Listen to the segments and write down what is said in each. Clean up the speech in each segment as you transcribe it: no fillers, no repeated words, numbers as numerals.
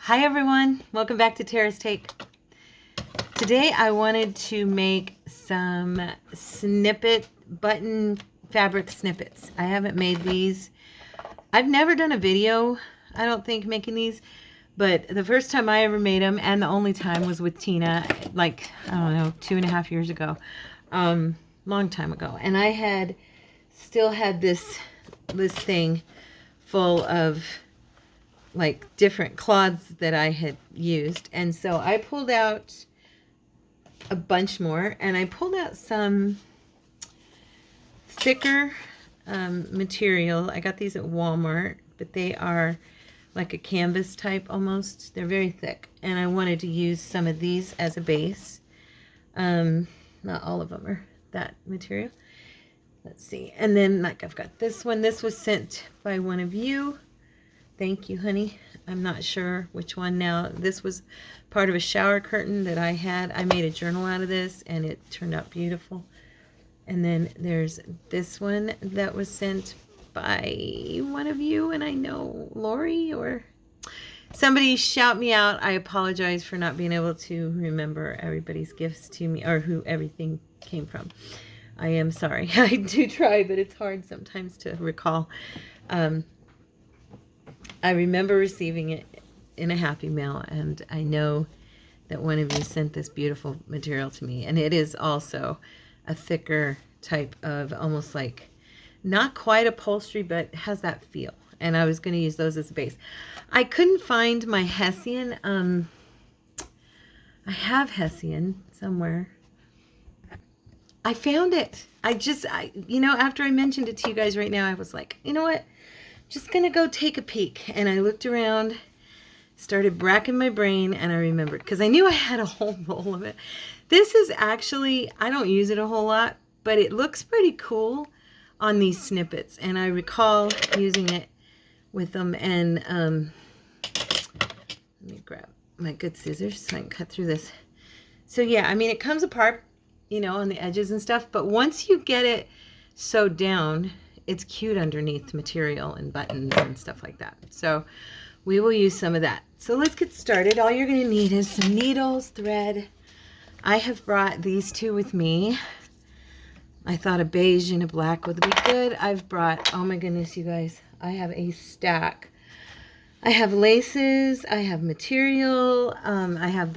Hi everyone, welcome back to Tara's Take. Today I wanted to make some snippet button fabric snippets. I haven't made these. I've never done a video, I don't think, making these, but the first time I ever made them, and the only time, was with Tina, like, I don't know, 2.5 years ago. Long time ago. And I still had this thing full of like different cloths that I had used, and so I pulled out a bunch more, and I pulled out some thicker material. I got these at Walmart, but they are like a canvas type almost. They're very thick, and I wanted to use some of these as a base. Not all of them are that material. Let's see. And then, like, I've got this one. This was sent by one of you. Thank you, honey. I'm not sure which one now. This was part of a shower curtain that I had. I made a journal out of this, and it turned out beautiful. And then there's this one that was sent by one of you, and I know Lori or somebody. Shout me out. I apologize for not being able to remember everybody's gifts to me, or who everything came from. I am sorry. I do try, but it's hard sometimes to recall. I remember receiving it in a Happy Mail, and I know that one of you sent this beautiful material to me, and it is also a thicker type of, almost like, not quite upholstery, but has that feel, and I was going to use those as a base. I couldn't find my Hessian. I have Hessian somewhere. I found it. You know, after I mentioned it to you guys right now, I was like, you know what? Just gonna go take a peek. And I looked around, started racking my brain, and I remembered, because I knew I had a whole roll of it. This is actually, I don't use it a whole lot, but it looks pretty cool on these snippets, and I recall using it with them. And let me grab my good scissors so I can cut through this. So yeah, I mean, it comes apart, you know, on the edges and stuff, but once you get it sewed down, it's cute underneath material and buttons and stuff like that. So we will use some of that. So let's get started. All you're going to need is some needles, thread. I have brought these two with me. I thought a beige and a black would be good. I've brought, oh my goodness, you guys, I have a stack. I have laces, I have material, I have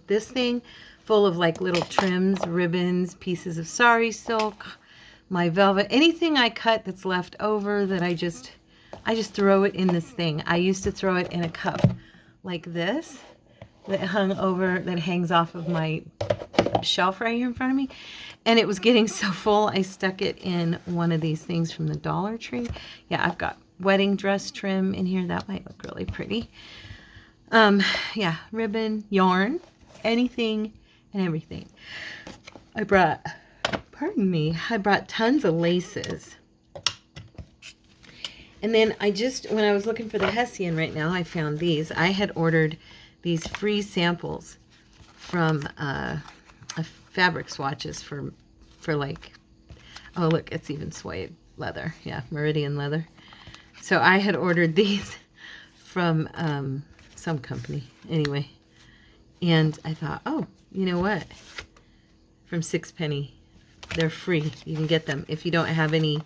this thing full of like little trims, ribbons, pieces of sari silk, my velvet, anything I cut that's left over that I just throw it in this thing. I used to throw it in a cup like this that hangs off of my shelf right here in front of me, and it was getting so full I stuck it in one of these things from the Dollar Tree. Yeah, I've got wedding dress trim in here. That might look really pretty. Yeah, ribbon, yarn, anything and everything. I brought tons of laces. And then when I was looking for the Hessian right now, I found these. I had ordered these free samples from fabric swatches for like, oh look, it's even suede leather. Yeah, Meridian leather. So I had ordered these from some company anyway. And I thought, oh, you know what? From Sixpenny. They're free. You can get them. If you don't have any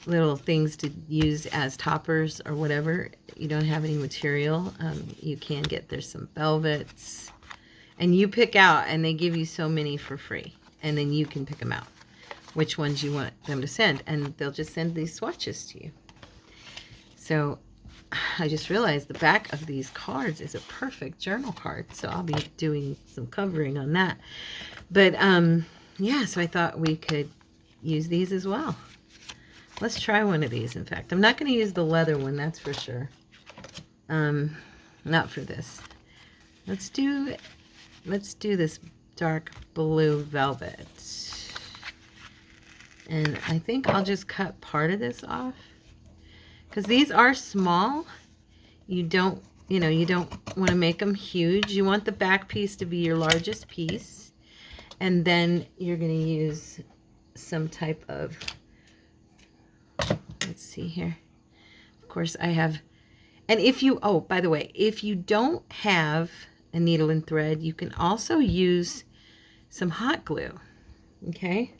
little things to use as toppers or whatever, you don't have any material, you can get, there's some velvets. And you pick out, and they give you so many for free. And then you can pick them out, which ones you want them to send. And they'll just send these swatches to you. So I just realized the back of these cards is a perfect journal card. So I'll be doing some covering on that. But yeah, so I thought we could use these as well. Let's try one of these, in fact. I'm not going to use the leather one, that's for sure. Not for this. Let's do this dark blue velvet. And I think I'll just cut part of this off, because these are small. You don't want to make them huge. You want the back piece to be your largest piece. And then you're going to use some type of, let's see here. Of course, I have And if you, oh, by the way, if you don't have a needle and thread, you can also use some hot glue, okay?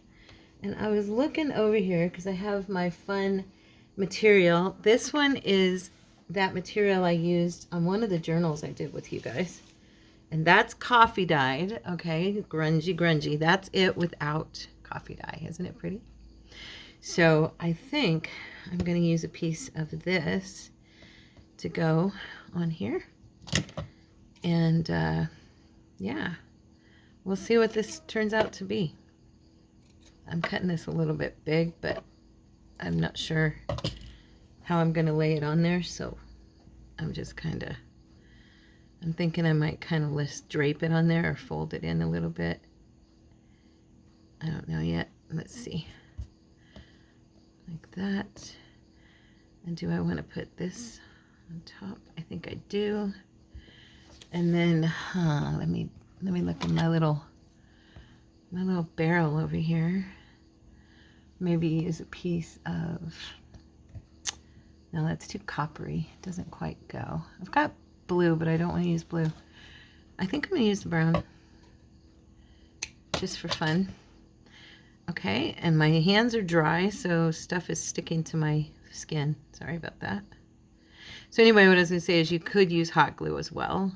And I was looking over here because I have my fun material. This one is that material I used on one of the journals I did with you guys. And that's coffee dyed, okay? Grungy, grungy. That's it without coffee dye. Isn't it pretty? So I think I'm going to use a piece of this to go on here. And yeah, we'll see what this turns out to be. I'm cutting this a little bit big, but I'm not sure how I'm going to lay it on there, so I'm just kind of, I'm thinking I might kind of just drape it on there or fold it in a little bit. I don't know yet. Let's see. Like that. And do I want to put this on top? I think I do. And then, let me look in my little barrel over here. Maybe use a piece of, no, that's too coppery. It doesn't quite go. I've got blue, but I don't want to use blue. I think I'm going to use the brown just for fun. Okay, and my hands are dry, so stuff is sticking to my skin. Sorry about that. So anyway, what I was going to say is you could use hot glue as well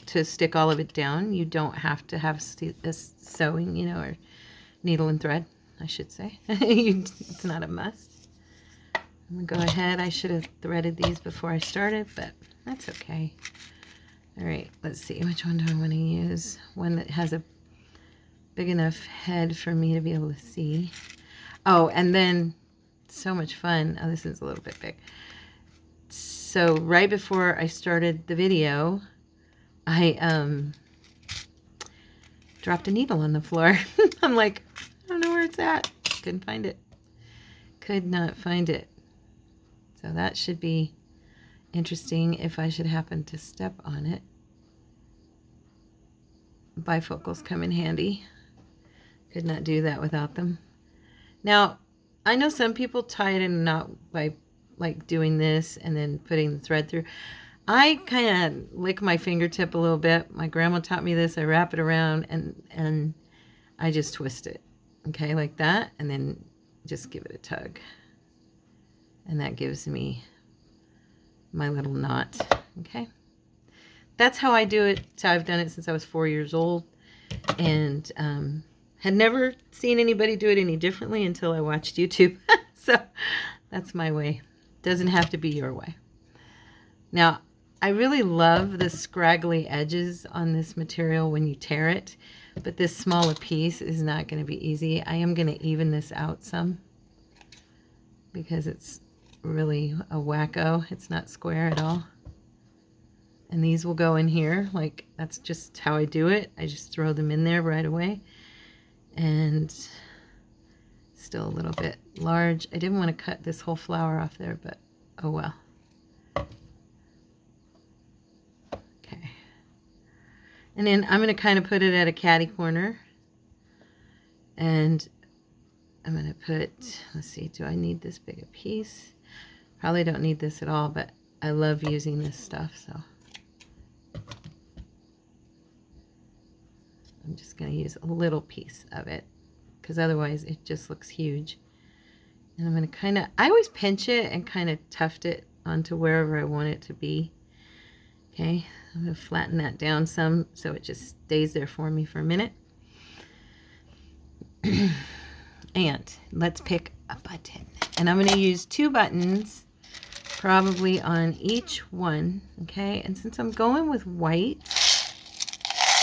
to stick all of it down. You don't have to have this sewing, you know, or needle and thread, I should say. It's not a must. I'm going to go ahead. I should have threaded these before I started, but that's okay. All right, let's see. Which one do I want to use? One that has a big enough head for me to be able to see. Oh, and then so much fun. Oh, this is a little bit big. So right before I started the video, I dropped a needle on the floor. I'm like, I don't know where it's at. Couldn't find it. Could not find it. So that should be interesting if I should happen to step on it. Bifocals come in handy. Could not do that without them. Now, I know some people tie it in a knot by like doing this and then putting the thread through. I kind of lick my fingertip a little bit. My grandma taught me this. I wrap it around and I just twist it. Okay, like that. And then just give it a tug. And that gives me my little knot. Okay. That's how I do it. So I've done it since I was 4 years old. And had never seen anybody do it any differently until I watched YouTube. So that's my way. Doesn't have to be your way. Now, I really love the scraggly edges on this material when you tear it, but this smaller piece is not going to be easy. I am going to even this out some because it's really a wacko. It's not square at all. And these will go in here. Like, that's just how I do it. I just throw them in there right away. And still a little bit large. I didn't want to cut this whole flower off there, but oh well. Okay. And then I'm going to kind of put it at a catty corner. And I'm going to put, let's see, do I need this big a piece? Probably don't need this at all, but I love using this stuff, so. I'm just going to use a little piece of it because otherwise it just looks huge. And I'm going to kind of, I always pinch it and kind of tuft it onto wherever I want it to be. Okay, I'm going to flatten that down some so it just stays there for me for a minute. And let's pick a button. And I'm going to use 2 buttons probably on each one. Okay, and since I'm going with white,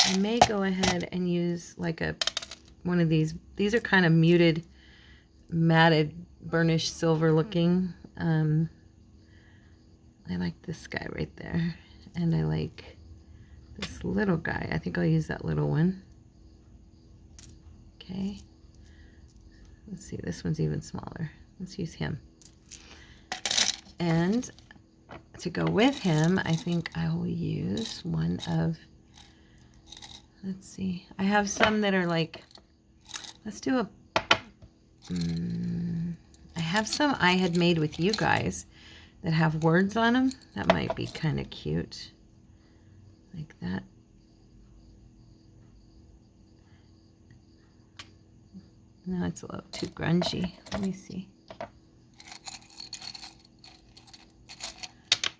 I may go ahead and use like one of these. These are kind of muted, matted, burnished silver looking. I like this guy right there. And I like this little guy. I think I'll use that little one. Okay. Let's see, this one's even smaller. Let's use him. And to go with him, I think I will use one of, let's see, I have some that are like, let's do a, I have some I had made with you guys that have words on them. That might be kind of cute. Like that. No, it's a little too grungy. Let me see.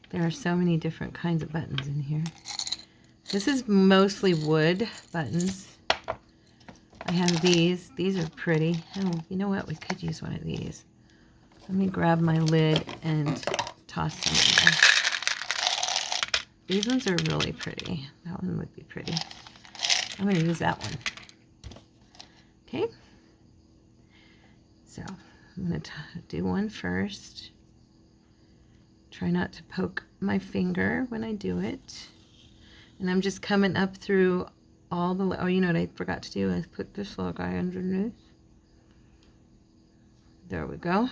There are so many different kinds of buttons in here. This is mostly wood buttons. I have these. These are pretty. Oh, you know what? We could use one of these. Let me grab my lid and toss some in there. These ones are really pretty. That one would be pretty. I'm going to use that one. Okay. So I'm going to do one first. Try not to poke my finger when I do it. And I'm just coming up through all the, oh, you know what I forgot to do? I put this little guy underneath. There we go.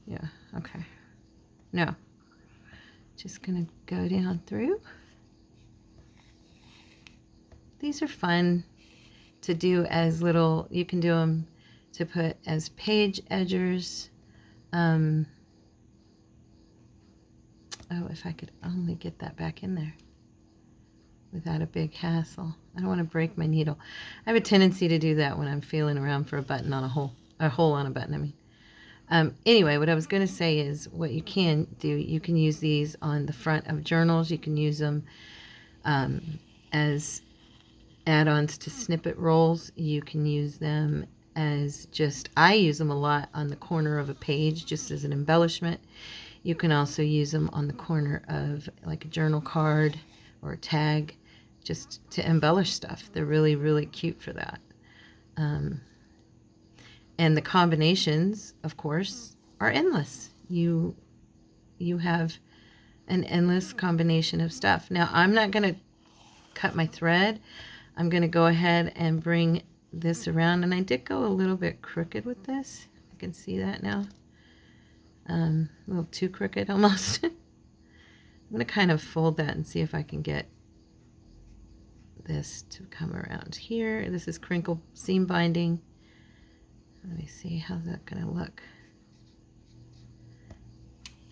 Yeah, okay. No. Just gonna go down through. These are fun to do as little, you can do them to put as page edgers. Oh, if I could only get that back in there without a big hassle. I don't want to break my needle. I have a tendency to do that when I'm feeling around for a button on a hole on a button, I mean. Anyway, what I was going to say is what you can do, you can use these on the front of journals. You can use them as add-ons to snippet rolls. You can use them as just, I use them a lot on the corner of a page just as an embellishment. You can also use them on the corner of like a journal card or a tag just to embellish stuff. They're really, really cute for that. And the combinations, of course, are endless. You have an endless combination of stuff. Now, I'm not going to cut my thread. I'm going to go ahead and bring this around. And I did go a little bit crooked with this. I can see that now. A little too crooked almost. I'm going to kind of fold that and see if I can get this to come around here. This is crinkle seam binding. Let me see, how's that going to look?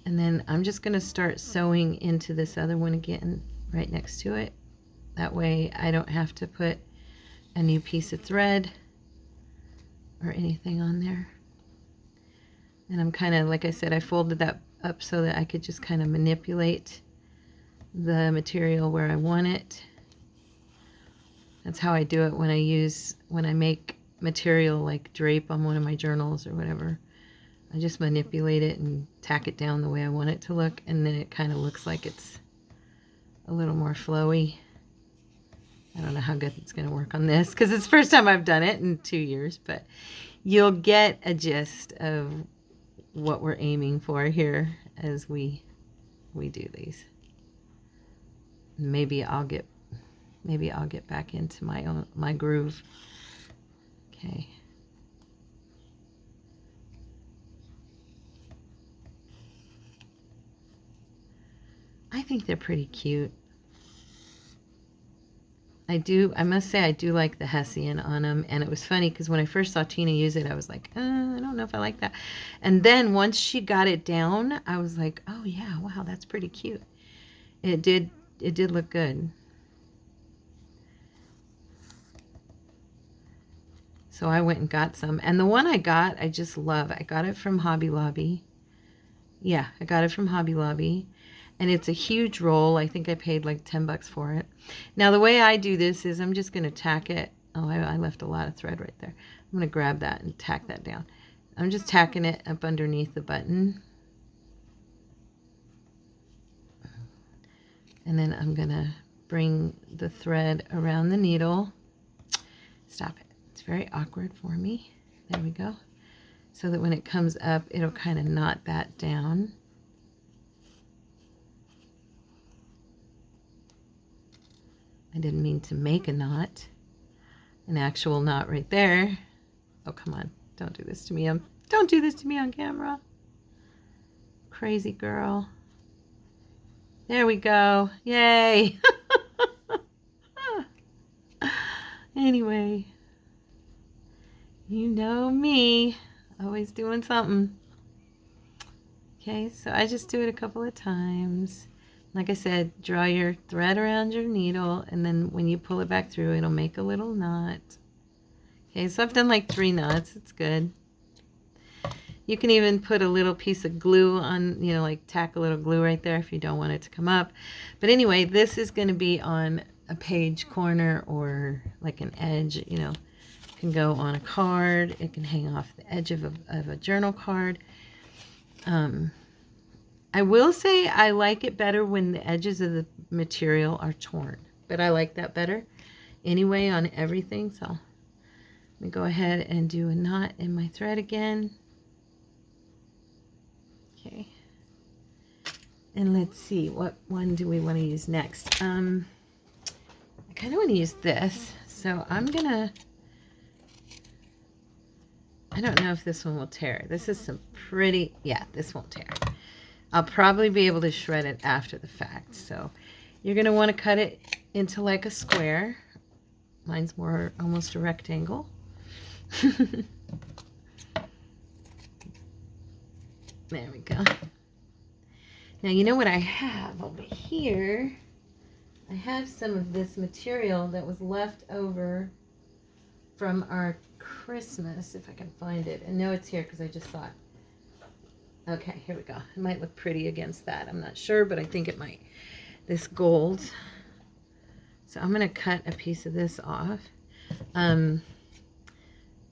And then I'm just going to start sewing into this other one again right next to it. That way I don't have to put a new piece of thread or anything on there. And I'm kind of, like I said, I folded that up so that I could just kind of manipulate the material where I want it. That's how I do it when I make material like drape on one of my journals or whatever. I just manipulate it and tack it down the way I want it to look, and then it kind of looks like it's a little more flowy. I don't know how good it's going to work on this because it's the first time I've done it in 2 years, but you'll get a gist of what we're aiming for here as we do these. Maybe I'll get back into my groove. Okay. I think they're pretty cute. I must say I do like the Hessian on them, and it was funny because when I first saw Tina use it, I was like, I don't know if I like that. And then once she got it down, I was like, oh yeah, wow, that's pretty cute. It did look good. So I went and got some, and the one I got, I just love. I got it from Hobby Lobby. Yeah, I got it from Hobby Lobby. And it's a huge roll. I think I paid like 10 bucks for it. Now the way I do this is I'm just going to tack it. Oh, I left a lot of thread right there. I'm going to grab that and tack that down. I'm just tacking it up underneath the button. And then I'm going to bring the thread around the needle. Stop it. It's very awkward for me. There we go. So that when it comes up, it'll kind of knot that down. I didn't mean to make a knot, an actual knot right there. Oh, come on. Don't do this to me. Don't do this to me on camera. Crazy girl. There we go. Yay. Anyway, you know me, always doing something. Okay, so I just do it a couple of times. Like I said, draw your thread around your needle, and then when you pull it back through, it'll make a little knot. Okay, so I've done like 3 knots. It's good. You can even put a little piece of glue on, you know, like tack a little glue right there if you don't want it to come up. But anyway, this is going to be on a page corner or like an edge, you know. It can go on a card. It can hang off the edge of a journal card. I will say I like it better when the edges of the material are torn, but I like that better anyway on everything. So let me go ahead and do a knot in my thread again. Okay, and let's see, what one do we want to use next? I kind of want to use this, so I'm gonna, I don't know if this one will tear. This is some pretty, yeah, this won't tear. I'll probably be able to shred it after the fact. So you're going to want to cut it into like a square. Mine's more almost a rectangle. There we go. Now you know what I have over here? I have some of this material that was left over from our Christmas, if I can find it. And no, it's here because I just saw it. Okay, here we go. It might look pretty against that. I'm not sure, but I think it might. This gold. So I'm going to cut a piece of this off.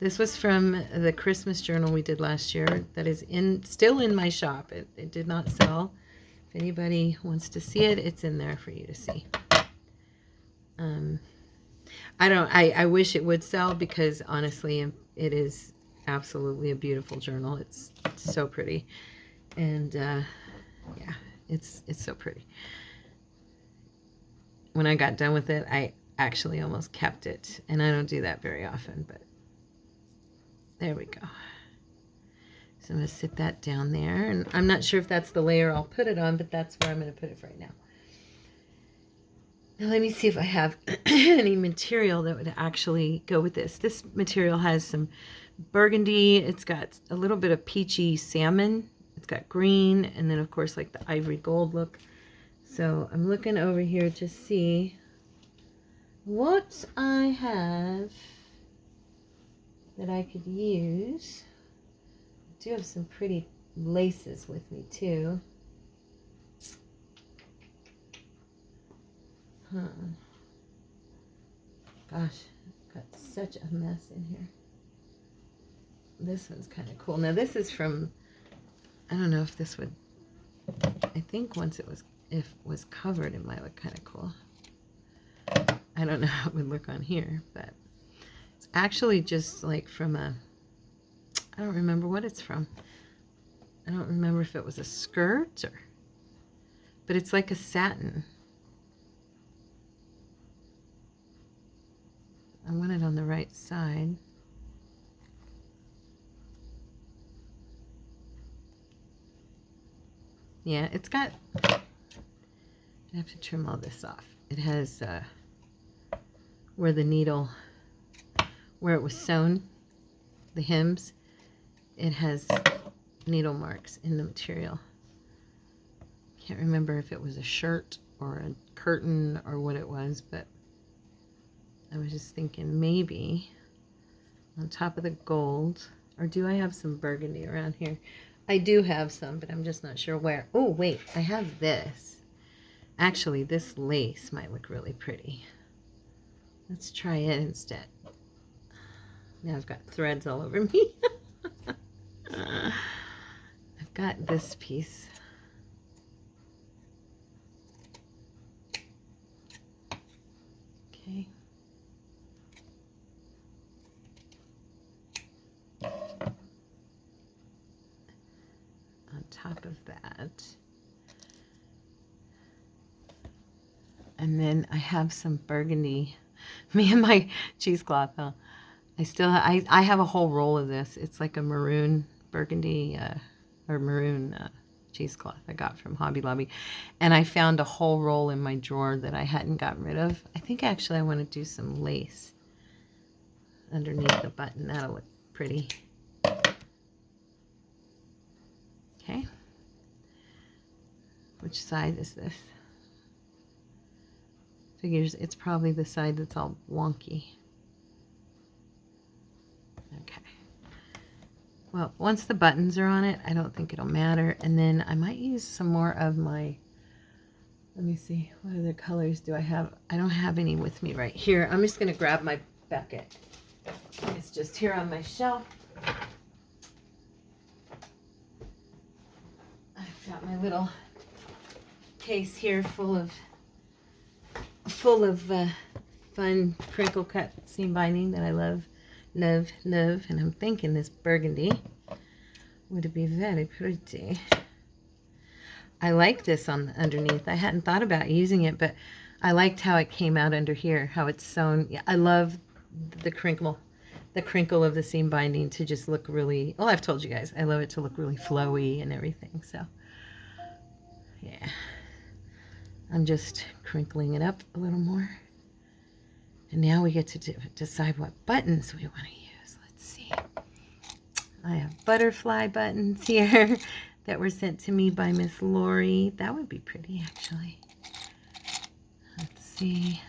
This was from the Christmas journal we did last year that is still in my shop. It did not sell. If anybody wants to see it, it's in there for you to see. I wish it would sell because honestly, it is absolutely a beautiful journal. It's so pretty, and yeah, it's so pretty. When I got done with it, I actually almost kept it, and I don't do that very often, but there we go. So I'm going to sit that down there, and I'm not sure if that's the layer I'll put it on, but that's where I'm going to put it right now. Now let me see if I have any material that would actually go with this. This material has some burgundy. It's got a little bit of peachy salmon. It's got green, and then of course like the ivory gold look. So I'm looking over here to see what I have that I could use. I do have some pretty laces with me too. Gosh, I've got such a mess in here. This one's kind of cool. Now this is from, I don't know if this would, I think once it was covered, it might look kind of cool. I don't know how it would look on here, but it's actually just like from a, I don't remember what it's from. I don't remember if it was a skirt or, but it's like a satin. I want it on the right side. Yeah, it's got, I have to trim all this off. It has where the needle, where it was sewn, the hems, it has needle marks in the material. Can't remember if it was a shirt or a curtain or what it was, but I was just thinking maybe on top of the gold, or do I have some burgundy around here? I do have some, but I'm just not sure where. Oh, wait, I have this. Actually, this lace might look really pretty. Let's try it instead. Now I've got threads all over me. I've got this piece. Okay. On top of that. And then I have some burgundy. Me and my cheesecloth, huh? I have a whole roll of this. It's like a maroon burgundy or maroon cheesecloth I got from Hobby Lobby. And I found a whole roll in my drawer that I hadn't gotten rid of. I think actually I want to do some lace underneath the button. That'll look pretty. Okay. Which side is this? Figures it's probably the side that's all wonky. Okay. Well, once the buttons are on it, I don't think it'll matter. And then I might use some more of my, let me see, what other colors do I have? I don't have any with me right here. I'm just going to grab my bucket. It's just here on my shelf. I've got my little case here full of fun crinkle cut seam binding that I love. And I'm thinking this burgundy would be very pretty. I like this on the underneath. I hadn't thought about using it, but I liked how it came out under here, how it's sewn. Yeah, I love the crinkle of the seam binding to just look really, well, I've told you guys, I love it to look really flowy and everything. So yeah, I'm just crinkling it up a little more. And now we get to decide what buttons we want to use. Let's see. I have butterfly buttons here that were sent to me by Miss Lori. That would be pretty, actually. Let's see.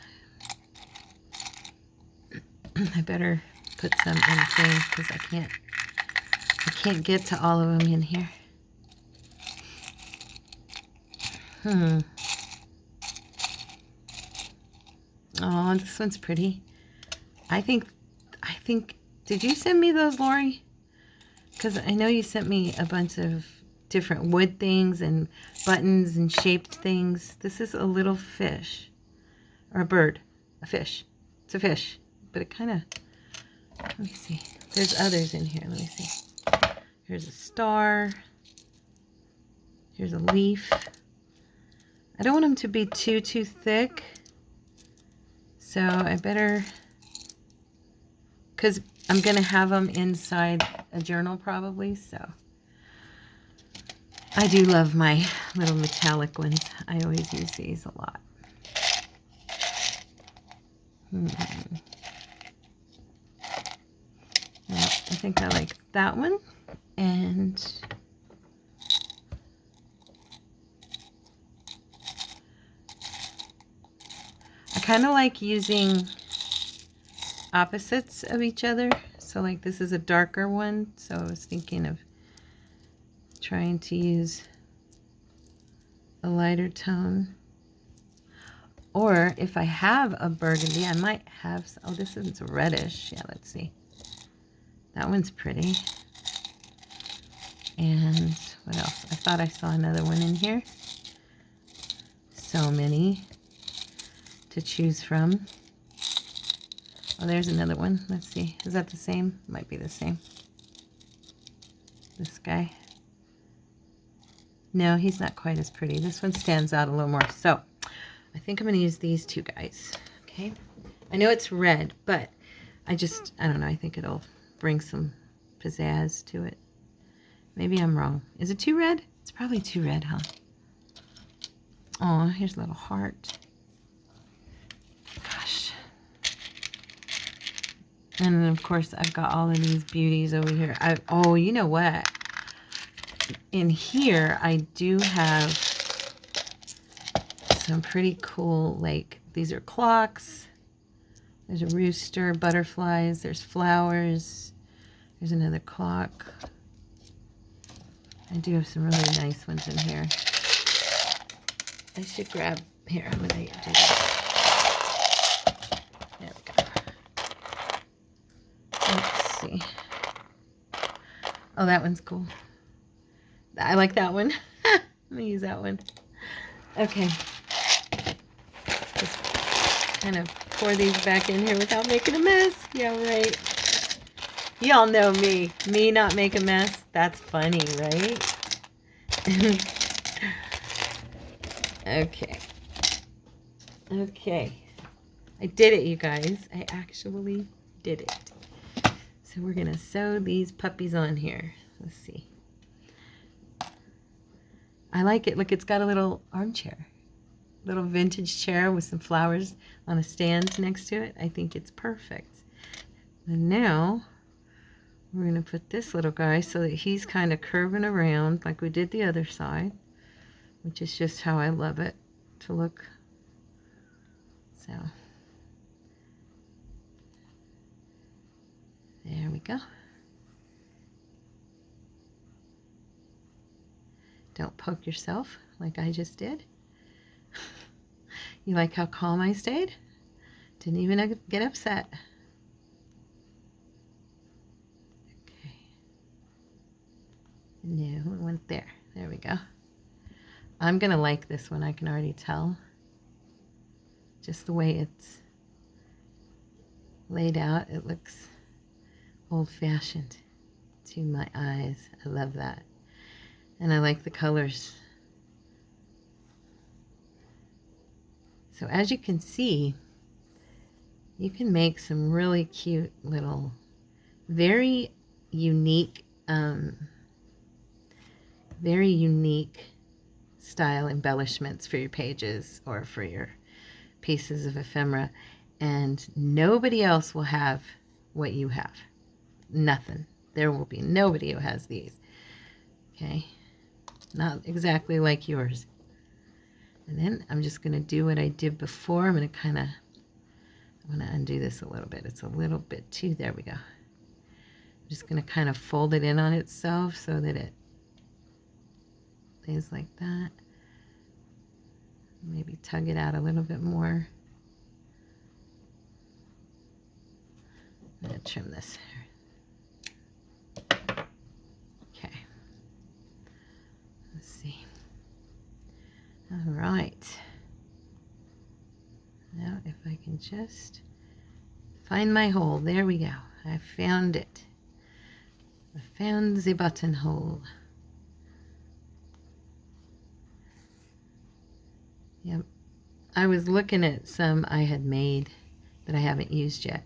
I better put some in things because I can't get to all of them in here. Oh, this one's pretty. I think, did you send me those, Lori? Because I know you sent me a bunch of different wood things and buttons and shaped things. This is a little fish. Or a bird. A fish. It's a fish. But it kind of, let me see. There's others in here. Let me see. Here's a star. Here's a leaf. I don't want them to be too thick. So I better, because I'm going to have them inside a journal probably, so. I do love my little metallic ones. I always use these a lot. Well, I think I like that one. And I kind of like using opposites of each other. So like this is a darker one. So I was thinking of trying to use a lighter tone. Or if I have a burgundy, I might have, oh, this is reddish. Yeah, let's see. That one's pretty. And what else? I thought I saw another one in here. So many to choose from. Oh, there's another one. Let's see. Is that the same? Might be the same. This guy. No, he's not quite as pretty. This one stands out a little more. So I think I'm going to use these two guys. Okay. I know it's red, but I don't know. I think it'll bring some pizzazz to it. Maybe I'm wrong. Is it too red? It's probably too red, huh? Oh, here's a little heart. Gosh. And then, of course, I've got all of these beauties over here. Oh, you know what? In here, I do have some pretty cool, like, these are clocks. There's a rooster, butterflies, there's flowers. There's another clock. I do have some really nice ones in here. I should grab, here, I'm going to do this. There we go. Let's see. Oh, that one's cool. I like that one. Let me use that one. Okay. Just kind of pour these back in here without making a mess. Yeah, right. Y'all know me. Me not make a mess. That's funny, right? Okay. Okay. I did it, you guys. I actually did it. So we're going to sew these puppies on here. Let's see. I like it. Look, it's got a little armchair. Little vintage chair with some flowers on a stand next to it. I think it's perfect. And now we're going to put this little guy so that he's kind of curving around like we did the other side. which is just how I love it to look. So there we go. Don't poke yourself like I just did. You like how calm I stayed? Didn't even get upset. Okay. No, it went there. There we go. I'm gonna like this one, I can already tell. Just the way it's laid out, it looks old-fashioned to my eyes. I love that. And I like the colors. So as you can see, you can make some really cute little, very unique style embellishments for your pages or for your pieces of ephemera, and nobody else will have what you have. Nothing. There will be nobody who has these. Okay, not exactly like yours. And then I'm just going to do what I did before. I'm going to undo this a little bit. It's a little bit too, there we go. I'm just going to kind of fold it in on itself so that it lays like that. Maybe tug it out a little bit more. I'm going to trim this. Okay. Let's see. All right. Now if I can just find my hole. There we go. I found it. I found the buttonhole. Yep. I was looking at some I had made that I haven't used yet.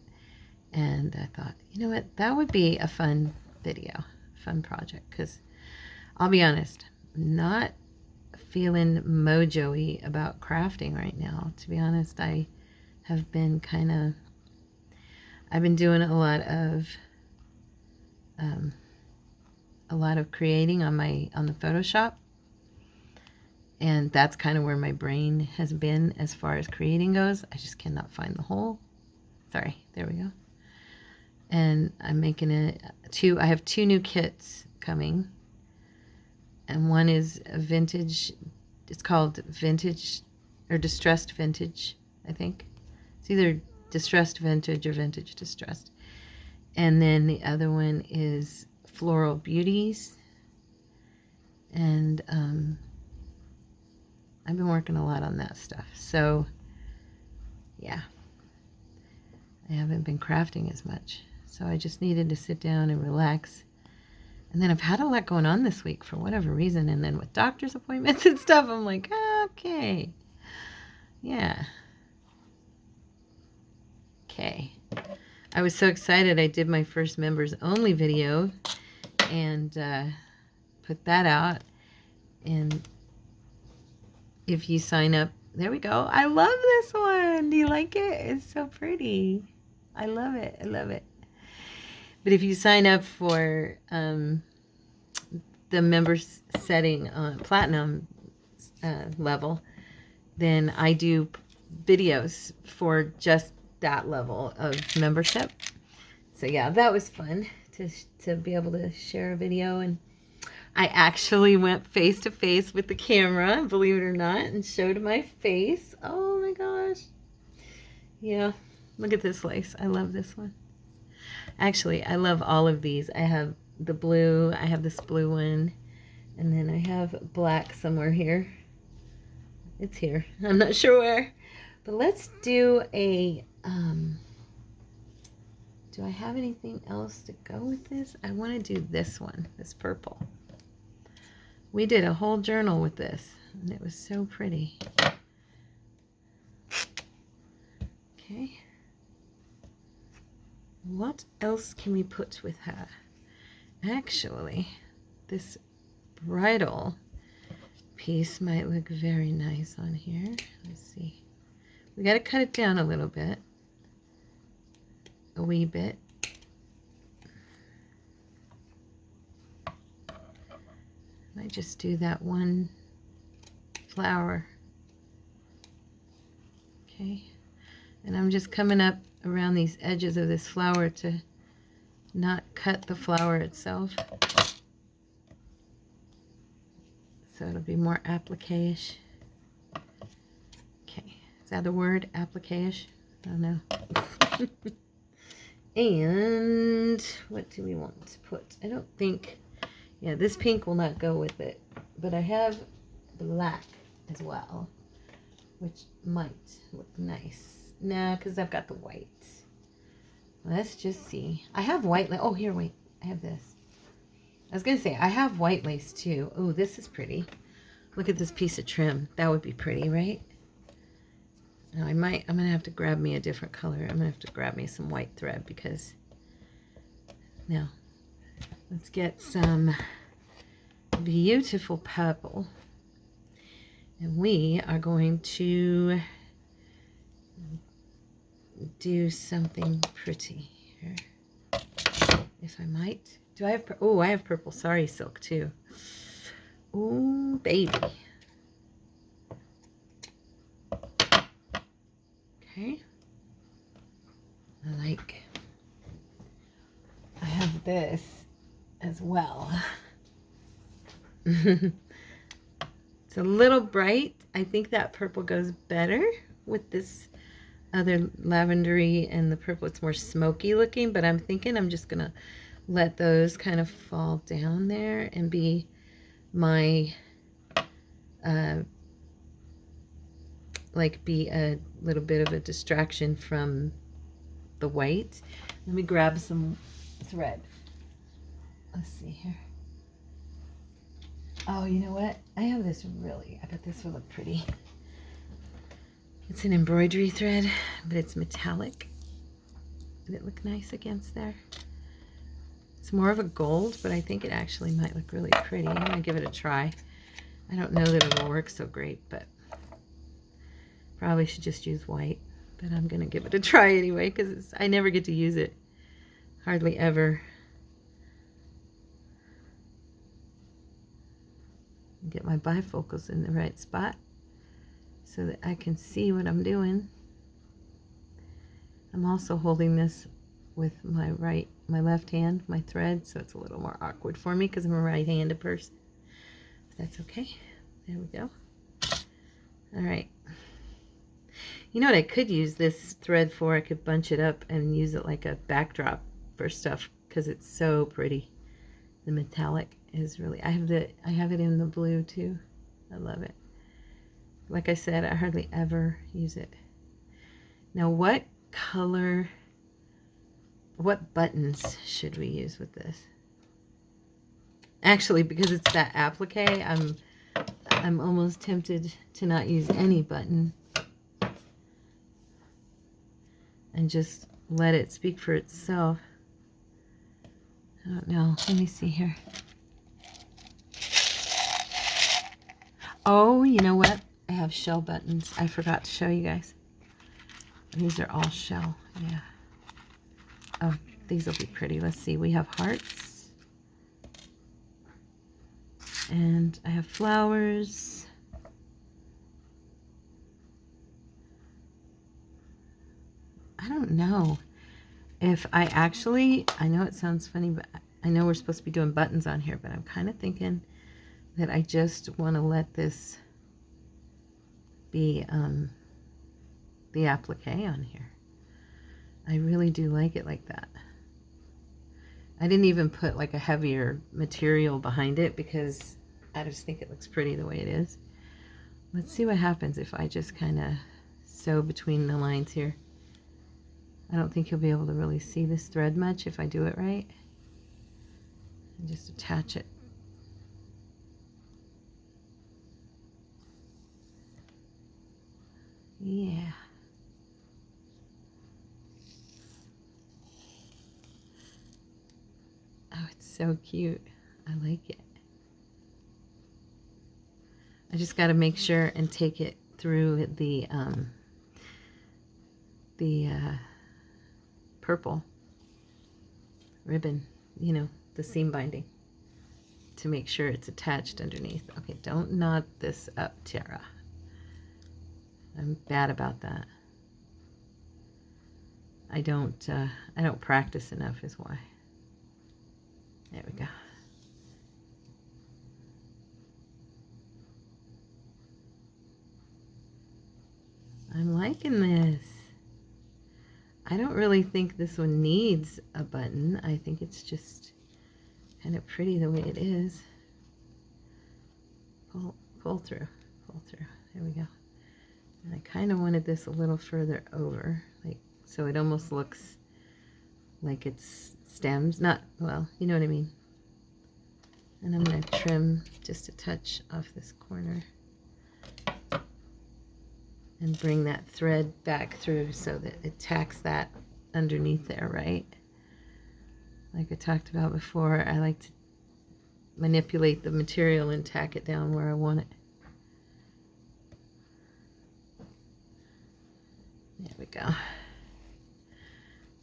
And I thought, you know what? That would be a fun video, fun project. Because I'll be honest, I'm not feeling mojo-y about crafting right now. To be honest, I have been I've been doing a lot of creating on the Photoshop, and that's kind of where my brain has been as far as creating goes. I just cannot find the hole. Sorry, there we go. And I'm making I have 2 new kits coming. And one is a vintage, it's called vintage or distressed vintage, I think. It's either distressed vintage or vintage distressed. And then the other one is floral beauties. And I've been working a lot on that stuff. So yeah, I haven't been crafting as much. So I just needed to sit down and relax. And then I've had a lot going on this week for whatever reason. And then with doctor's appointments and stuff, I'm like, okay. Yeah. Okay. I was so excited. I did my first members only video and put that out. And if you sign up, there we go. I love this one. Do you like it? It's so pretty. I love it. I love it. But if you sign up for the members setting platinum level, then I do videos for just that level of membership. So yeah, that was fun to be able to share a video. And I actually went face to face with the camera, believe it or not, and showed my face. Oh my gosh. Yeah, look at this lace. I love this one. Actually, I love all of these. I have the blue, I have this blue one, and then I have black somewhere here. It's here. I'm not sure where. But let's do a, do I have anything else to go with this? I want to do this one, this purple. We did a whole journal with this, and it was so pretty. Okay. What else can we put with her? Actually, this bridal piece might look very nice on here. Let's see. We got to cut it down a little bit. A wee bit. Might just do that one flower. Okay, and I'm just coming up around these edges of this flower to not cut the flower itself. So it'll be more applique-ish. Okay, is that a word? Applique-ish? I don't know. And what do we want to put? I don't think, yeah, this pink will not go with it, but I have black as well, which might look nice. No, because I've got the white. Let's just see. I have white. Oh, here, wait. I have this. I was going to say, I have white lace too. Oh, this is pretty. Look at this piece of trim. That would be pretty, right? Now, I'm going to have to grab me a different color. I'm going to have to grab me some white thread because, now, let's get some beautiful purple. And we are going to do something pretty here, if I might. Do I have, oh, I have purple sari silk too. Oh, baby. Okay. I have this as well. It's a little bright. I think that purple goes better with this other lavendery and the purple. It's more smoky looking, but I'm thinking I'm just gonna let those kind of fall down there and be my like be a little bit of a distraction from the white. Let me grab some thread. Let's see here. Oh, you know what? I have this really, I bet this will look pretty. It's an embroidery thread, but it's metallic. Would it look nice against there? It's more of a gold, but I think it actually might look really pretty. I'm gonna give it a try. I don't know that it'll work so great, but probably should just use white. But I'm gonna give it a try anyway, because I never get to use it. Hardly ever. Get my bifocals in the right spot so that I can see what I'm doing. I'm also holding this with my left hand, my thread, so it's a little more awkward for me because I'm a right-handed person. But that's okay. There we go. All right. You know what I could use this thread for? I could bunch it up and use it like a backdrop for stuff because it's so pretty. The metallic is really, I have it in the blue too. I love it. Like I said, I hardly ever use it. Now, what color, what buttons should we use with this? Actually, because it's that applique, I'm almost tempted to not use any button and just let it speak for itself. I don't know. Let me see here. Oh, you know what? I have shell buttons. I forgot to show you guys. These are all shell. Yeah. Oh, these will be pretty. Let's see. We have hearts. And I have flowers. I don't know if I actually, I know it sounds funny, but I know we're supposed to be doing buttons on here, but I'm kind of thinking that I just want to let this be the applique on here. I really do like it like that. I didn't even put like a heavier material behind it because I just think it looks pretty the way it is. Let's see what happens if I just kind of sew between the lines here. I don't think you'll be able to really see this thread much if I do it right. And just attach it. Yeah. Oh, it's so cute. I like it. I just got to make sure and take it through the purple ribbon, you know, the seam binding. to make sure it's attached underneath. Okay, don't knot this up, Tara. I'm bad about that. I don't practice enough is why. There we go. I'm liking this. I don't really think this one needs a button. I think it's just kind of pretty the way it is. Pull through, pull through. There we go. And I kind of wanted this a little further over, like so it almost looks like it's stems. Not, well, you know what I mean. And I'm going to trim just a touch off this corner and bring that thread back through so that it tacks that underneath there, right? Like I talked about before, I like to manipulate the material and tack it down where I want it. There we go.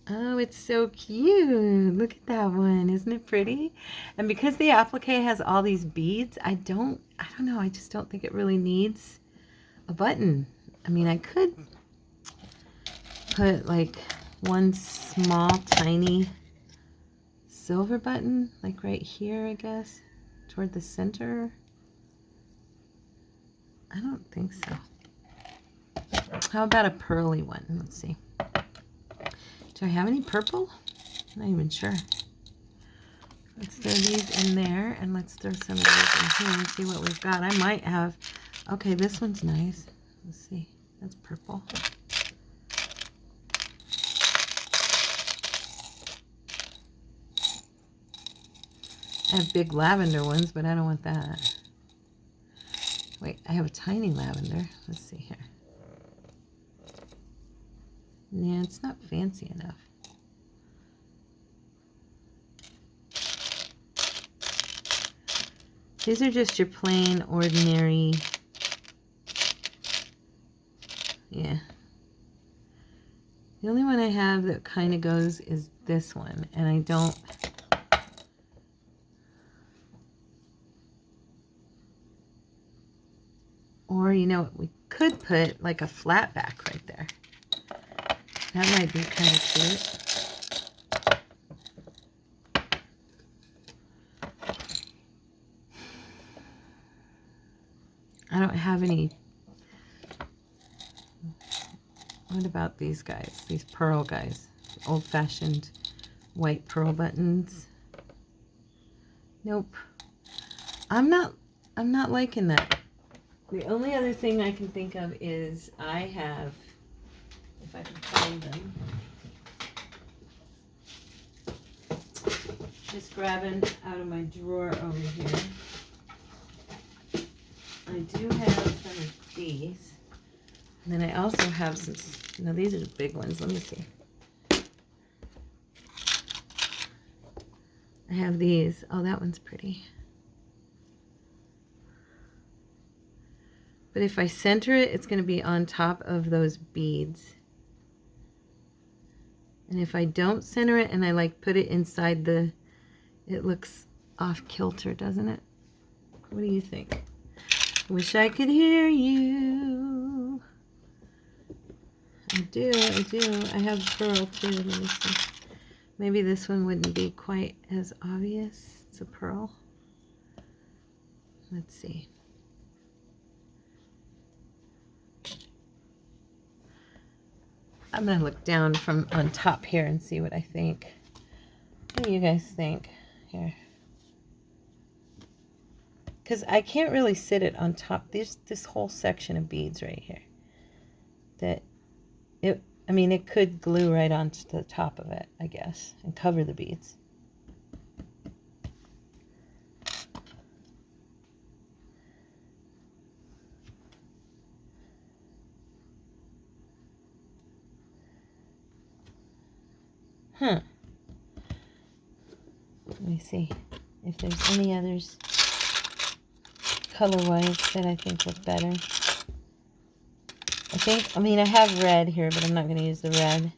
Oh, it's so cute. Look at that one. Isn't it pretty? And because the applique has all these beads, I don't know, I just don't think it really needs a button. I mean, I could put like one small, tiny silver button, like right here, I guess, toward the center. I don't think so. How about a pearly one? Let's see. Do I have any purple? I'm not even sure. Let's throw these in there, and let's throw some of these in here and see what we've got. I might have... Okay, this one's nice. Let's see. That's purple. I have big lavender ones, but I don't want that. Wait, I have a tiny lavender. Let's see here. Yeah, it's not fancy enough. These are just your plain, ordinary... Yeah. The only one I have that kind of goes is this one, and I don't... Or, you know, we could put like a flat back right there. That might be kind of cute. I don't have any... What about these guys? These pearl guys. Old-fashioned white pearl buttons. Nope. I'm not liking that. The only other thing I can think of is I have, if I can find them, just grabbing out of my drawer over here. I do have some of these. And then I also have some, now these are the big ones. Let me see. I have these. Oh, that one's pretty. But if I center it, it's going to be on top of those beads. And if I don't center it and I like put it inside the, it looks off kilter, doesn't it? What do you think? Wish I could hear you. I do. I have pearl too. Let me see. Maybe this one wouldn't be quite as obvious. It's a pearl. Let's see. I'm going to look down from on top here and see what I think. What do you guys think? Here. Because I can't really sit it on top. There's this whole section of beads right here. That it, I mean, it could glue right onto the top of it, I guess, and cover the beads. Huh. Let me see if there's any others color-wise that I think look better. I mean, I have red here, but I'm not going to use the red.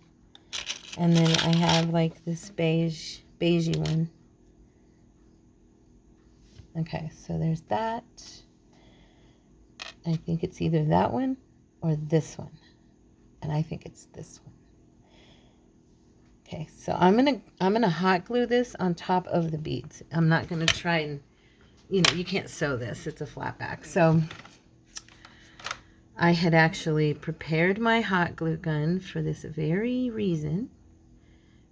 And then I have like this beigey one. Okay, so there's that. I think it's either that one or this one. And I think it's this one. Okay, so I'm gonna hot glue this on top of the beads. I'm not gonna try and, you know, you can't sew this, it's a flat back. So I had actually prepared my hot glue gun for this very reason,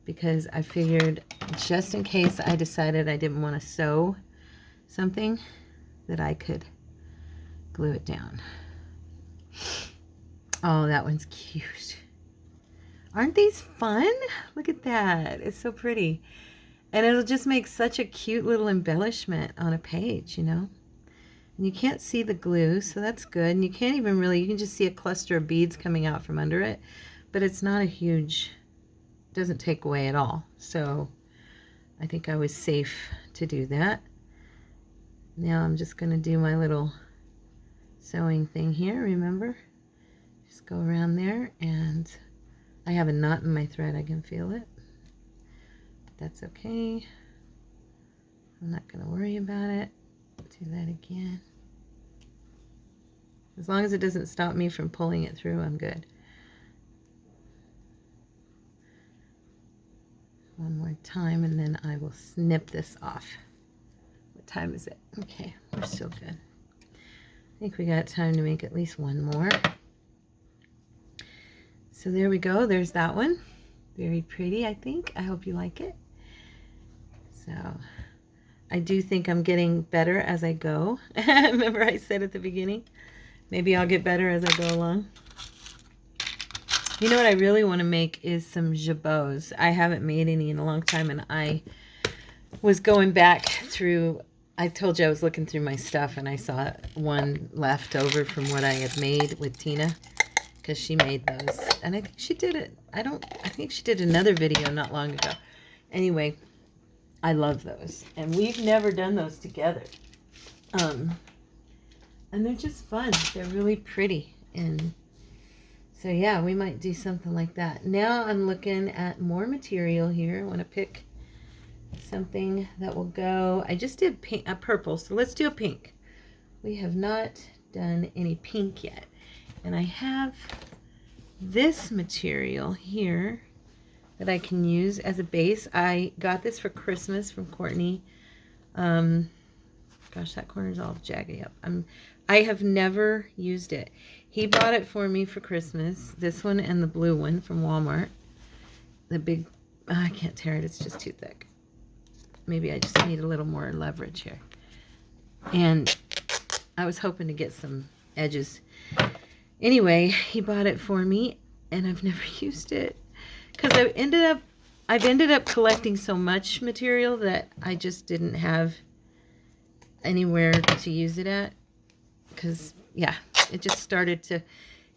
because I figured just in case I decided I didn't want to sew something, that I could glue it down. Oh, that one's cute. Aren't these fun? Look at that. It's so pretty. And it'll just make such a cute little embellishment on a page, you know? And you can't see the glue, so that's good. And you can't even really, you can just see a cluster of beads coming out from under it. But it's not a huge, doesn't take away at all. So I think I was safe to do that. Now I'm just going to do my little sewing thing here, remember? Just go around there, and I have a knot in my thread. I can feel it. But that's okay. I'm not going to worry about it. Do that again. As long as it doesn't stop me from pulling it through, I'm good. One more time, and then I will snip this off. What time is it? Okay, we're still good. I think we got time to make at least one more. So there we go. There's that one. Very pretty, I think. I hope you like it. So I do think I'm getting better as I go. Remember I said at the beginning, maybe I'll get better as I go along. You know what I really want to make is some jabots. I haven't made any in a long time, and I was going back through, I told you I was looking through my stuff, and I saw one left over from what I had made with Tina, because she made those. And I think she did it. I think she did another video not long ago. Anyway, I love those. And we've never done those together. And they're just fun. They're really pretty. And so yeah, we might do something like that. Now I'm looking at more material here. I want to pick something that will go. I just did pink, a purple, so let's do a pink. We have not done any pink yet. And I have this material here that I can use as a base. I got this for Christmas from Courtney. Gosh, that corner's all jaggedy up. I have never used it. He bought it for me for Christmas. This one and the blue one from Walmart. The big, I can't tear it. It's just too thick. Maybe I just need a little more leverage here. And I was hoping to get some edges. Anyway, he bought it for me, and I've never used it because I've ended up collecting so much material that I just didn't have anywhere to use it at, because yeah, it just started to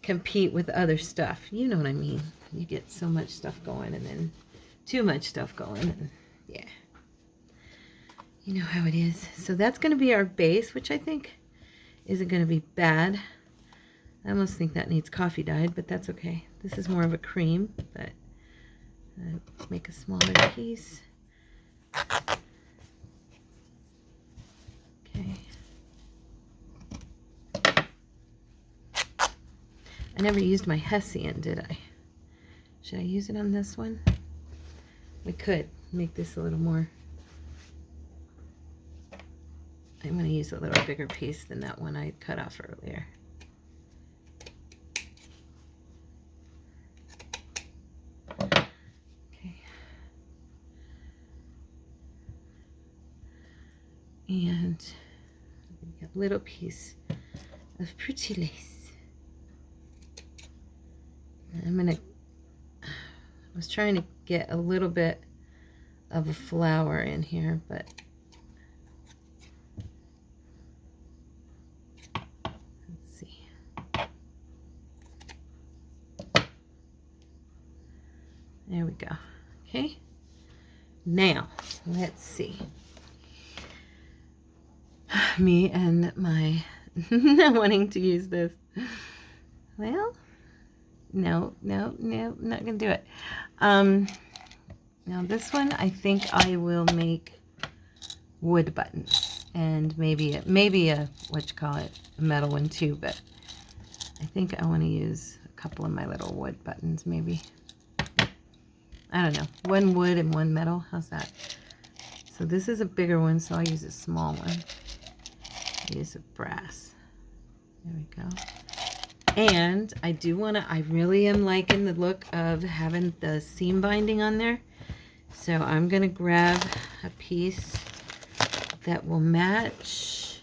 compete with other stuff. You know what I mean? You get so much stuff going, and then too much stuff going, and yeah, you know how it is. So that's going to be our base, which I think isn't going to be bad. I almost think that needs coffee dyed, but that's okay. This is more of a cream, but make a smaller piece. Okay. I never used my Hessian, did I? Should I use it on this one? We could make this a little more. I'm going to use a little bigger piece than that one I cut off earlier. And a little piece of pretty lace. And I was trying to get a little bit of a flower in here, but let's see. There we go. Okay. Now, let's see. Me and my wanting to use this. Well, no, I'm not gonna do it. Now this one, I think I will make wood buttons, and maybe a what you call it, a metal one too, but I think I want to use a couple of my little wood buttons maybe. I don't know, one wood and one metal. How's that? So this is a bigger one, so I'll use a small one. Use a brass. There we go. And I do want to, I really am liking the look of having the seam binding on there. So I'm going to grab a piece that will match.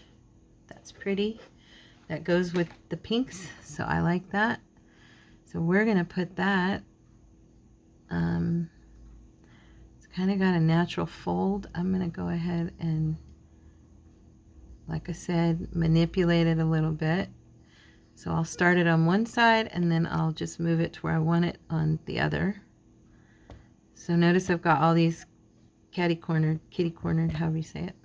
That's pretty. That goes with the pinks, so I like that. So we're going to put that. It's kind of got a natural fold. I'm going to go ahead and, like I said, manipulate it a little bit. So I'll start it on one side and then I'll just move it to where I want it on the other. So notice I've got all these kitty cornered, however you say it.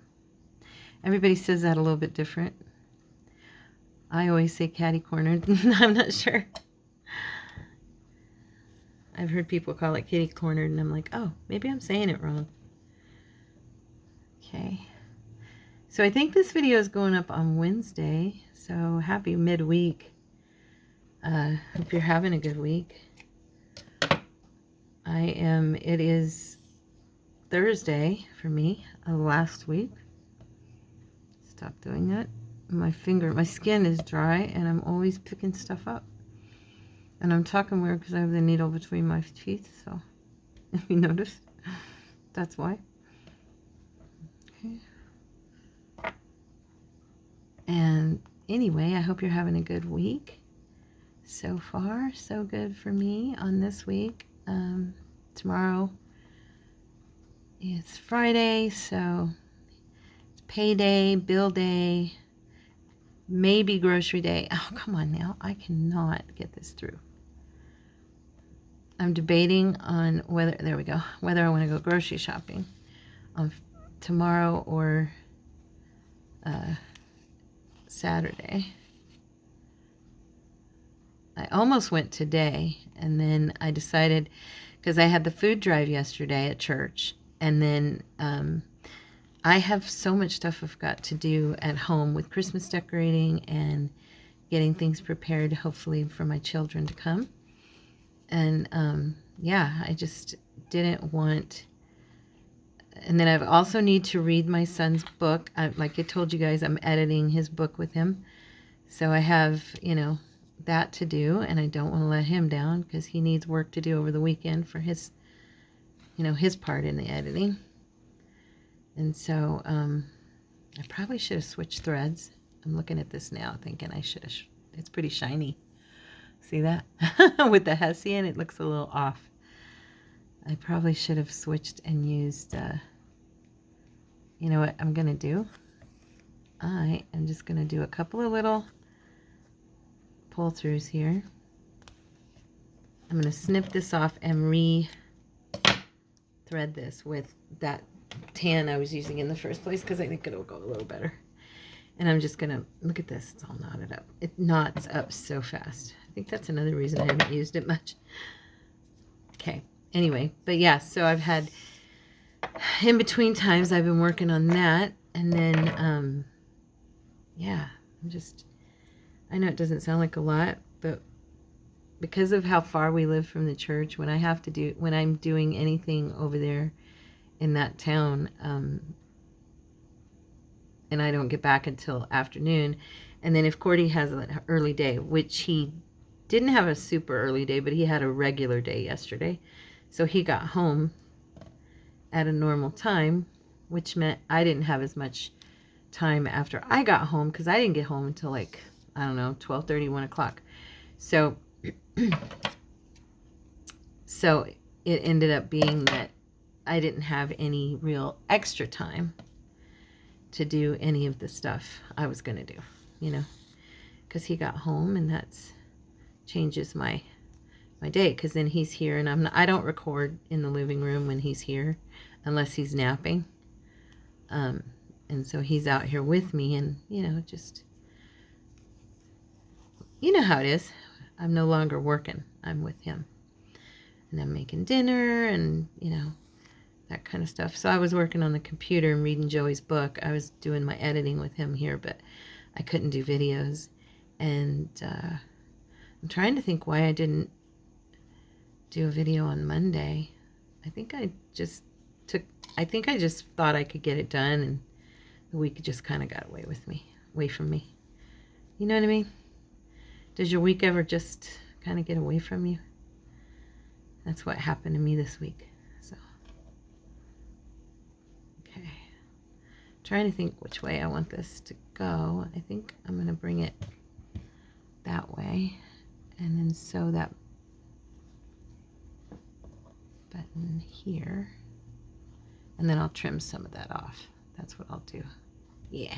Everybody says that a little bit different. I always say catty cornered. I'm not sure. I've heard people call it kitty cornered and I'm like, oh, maybe I'm saying it wrong. Okay. So I think this video is going up on Wednesday. So happy midweek. Hope you're having a good week. It is Thursday for me, last week. Stop doing that. My skin is dry and I'm always picking stuff up. And I'm talking weird because I have the needle between my teeth, so if you notice, that's why. Okay. And anyway, I hope you're having a good week. So far, so good for me on this week. Tomorrow is Friday, so it's payday, bill day, maybe grocery day. Oh, come on now. I cannot get this through. I'm debating on whether, there we go, whether I want to go grocery shopping on tomorrow or Saturday. I almost went today, and then I decided, because I had the food drive yesterday at church, and then I have so much stuff I've got to do at home with Christmas decorating and getting things prepared, hopefully for my children to come. And yeah, I just didn't want. And then I've also need to read my son's book. Like I told you guys, I'm editing his book with him. So I have, that to do, and I don't want to let him down because he needs work to do over the weekend for his, his part in the editing. And so I probably should have switched threads. I'm looking at this now thinking I should have. It's pretty shiny. See that? With the hessian, it looks a little off. I probably should have switched and used, you know what I'm going to do? I am just going to do a couple of little pull throughs here. I'm going to snip this off and re-thread this with that tan I was using in the first place because I think it'll go a little better. And I'm just going to, look at this, it's all knotted up. It knots up so fast. I think that's another reason I haven't used it much. Okay, anyway, but yeah, so I've had, in between times, I've been working on that. And then, yeah, I know it doesn't sound like a lot, but because of how far we live from the church, when I'm doing anything over there in that town, and I don't get back until afternoon. And then if Cordy has an early day, which he didn't have a super early day, but he had a regular day yesterday. So he got home at a normal time, which meant I didn't have as much time after I got home because I didn't get home until like, I don't know, 12:30, 1 o'clock. So, so it ended up being that I didn't have any real extra time to do any of the stuff I was going to do, because he got home, and that's changes my day, because then he's here, and I don't record in the living room when he's here unless he's napping. And so he's out here with me, and just how it is. I'm no longer working. I'm with him, and I'm making dinner, and that kind of stuff. So I was working on the computer and reading Joey's book. I was doing my editing with him here, but I couldn't do videos. And I'm trying to think why I didn't do a video on Monday. I think I just thought I could get it done, and the week just kind of got away from me. You know what I mean? Does your week ever just kind of get away from you? That's what happened to me this week. So, okay. Trying to think which way I want this to go. I think I'm going to bring it that way and then sew that button here. And then I'll trim some of that off. That's what I'll do. Yeah.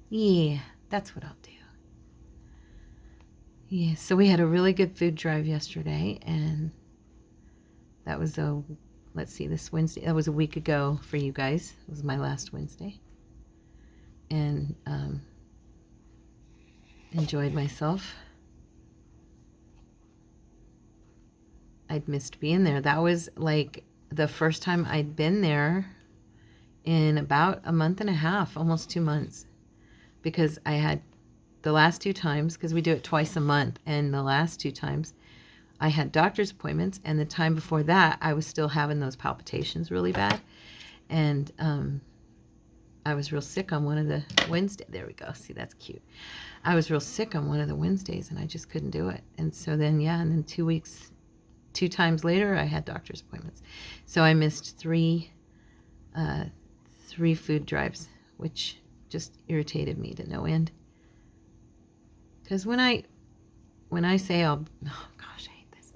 Yeah, that's what I'll do. Yeah, so we had a really good food drive yesterday, and that was this Wednesday. That was a week ago for you guys. It was my last Wednesday. And enjoyed myself. I'd missed being there. That was like the first time I'd been there in about a month and a half, almost 2 months, because I had the last 2 times, because we do it twice a month, and the last 2 times I had doctor's appointments, and the time before that I was still having those palpitations really bad, and I was real sick on one of the Wednesdays. There we go. See, that's cute. I was real sick on one of the Wednesdays, and I just couldn't do it. And so then, yeah, and then 2 weeks, 2 times later, I had doctor's appointments. So I missed 3 food drives, which just irritated me to no end. Because when I say oh gosh, I hate this.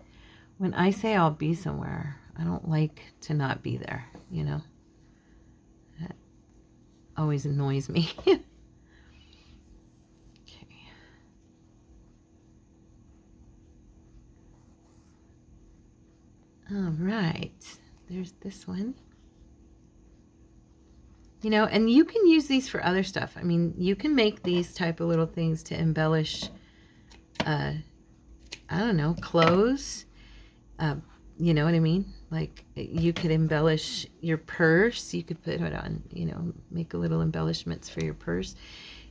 When I say I'll be somewhere, I don't like to not be there, you know. That always annoys me. Okay. All right. There's this one. You know, and you can use these for other stuff. I mean, you can make these type of little things to embellish, I don't know, clothes. You know what I mean? Like, you could embellish your purse. You could put it on, you know, make a little embellishments for your purse.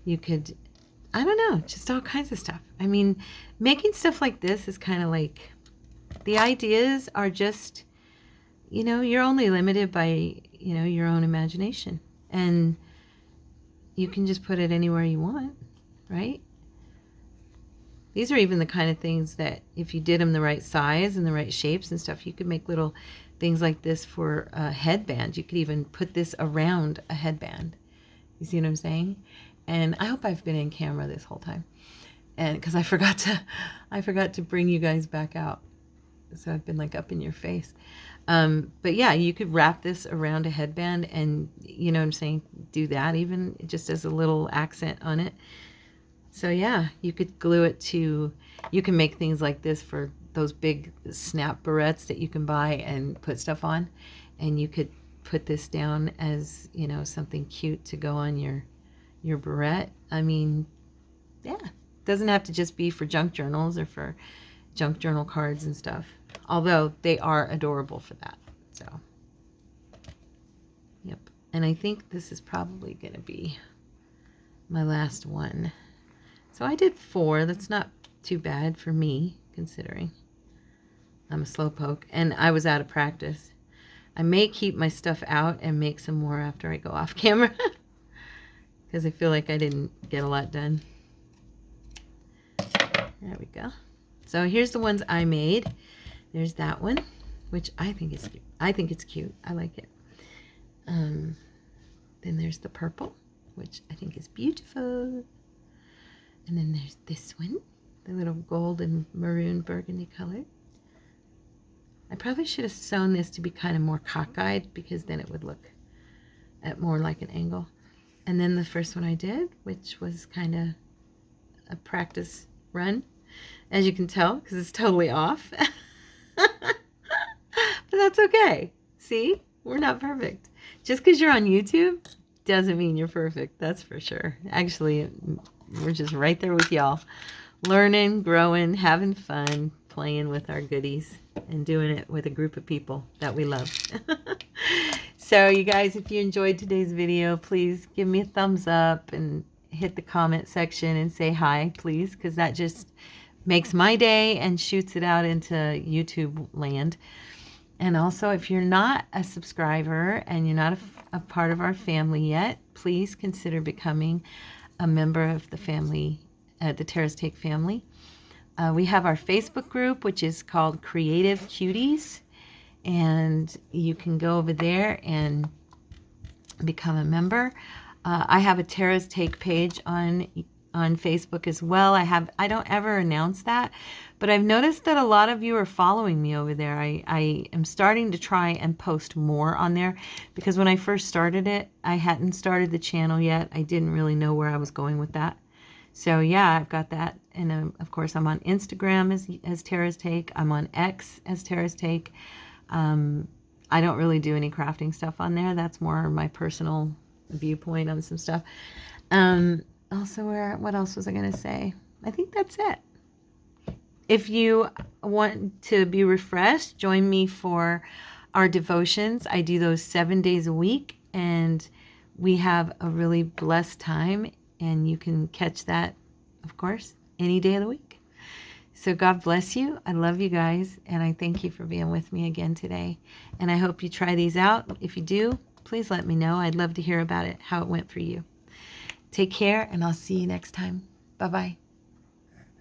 You could, I don't know, just all kinds of stuff. I mean, making stuff like this is kind of like, the ideas are just, you know, you're only limited by, you know, your own imagination. And you can just put it anywhere you want, right? These are even the kind of things that if you did them the right size and the right shapes and stuff, you could make little things like this for a headband. You could even put this around a headband. You see what I'm saying? And I hope I've been in camera this whole time. And because I forgot to bring you guys back out. So I've been like up in your face. But yeah, you could wrap this around a headband and, you know what I'm saying, do that even just as a little accent on it. So yeah, you could glue it to, you can make things like this for those big snap barrettes that you can buy and put stuff on. And you could put this down as, you know, something cute to go on your barrette. I mean, yeah, it doesn't have to just be for junk journals or for junk journal cards and stuff. Although they are adorable for that. So, yep. And I think this is probably going to be my last one. So I did 4. That's not too bad for me, considering I'm a slowpoke. And I was out of practice. I may keep my stuff out and make some more after I go off camera. Because I feel like I didn't get a lot done. There we go. So here's the ones I made. There's that one, which I think is cute. I think it's cute. I like it. Then there's the purple, which I think is beautiful. And then there's this one, the little gold and maroon burgundy color. I probably should have sewn this to be kind of more cockeyed, because then it would look at more like an angle. And then the first one I did, which was kind of a practice run, as you can tell, because it's totally off. But that's okay. See, we're not perfect. Just because you're on YouTube doesn't mean you're perfect. That's for sure. Actually, we're just right there with y'all, learning, growing, having fun, playing with our goodies and doing it with a group of people that we love. So you guys, if you enjoyed today's video, please give me a thumbs up and hit the comment section and say hi, please, because that just makes my day and shoots it out into YouTube land. And also, if you're not a subscriber and you're not a part of our family yet, please consider becoming a member of the family, the Tara's Take family. We have our Facebook group, which is called Creative Cuties, and you can go over there and become a member. I have a Tara's Take page on Facebook as well. I don't ever announce that, but I've noticed that a lot of you are following me over there. I am starting to try and post more on there, because when I first started it, I hadn't started the channel yet. I didn't really know where I was going with that. So yeah, I've got that. And of course, I'm on Instagram as Tara's Take. I'm on X as Tara's Take. I don't really do any crafting stuff on there. That's more my personal viewpoint on some stuff. Also, what else was I going to say? I think that's it. If you want to be refreshed, join me for our devotions. I do those 7 days a week, and we have a really blessed time, and you can catch that, of course, any day of the week. So God bless you. I love you guys, and I thank you for being with me again today. And I hope you try these out. If you do, please let me know. I'd love to hear about it, how it went for you. Take care, and I'll see you next time. Bye-bye.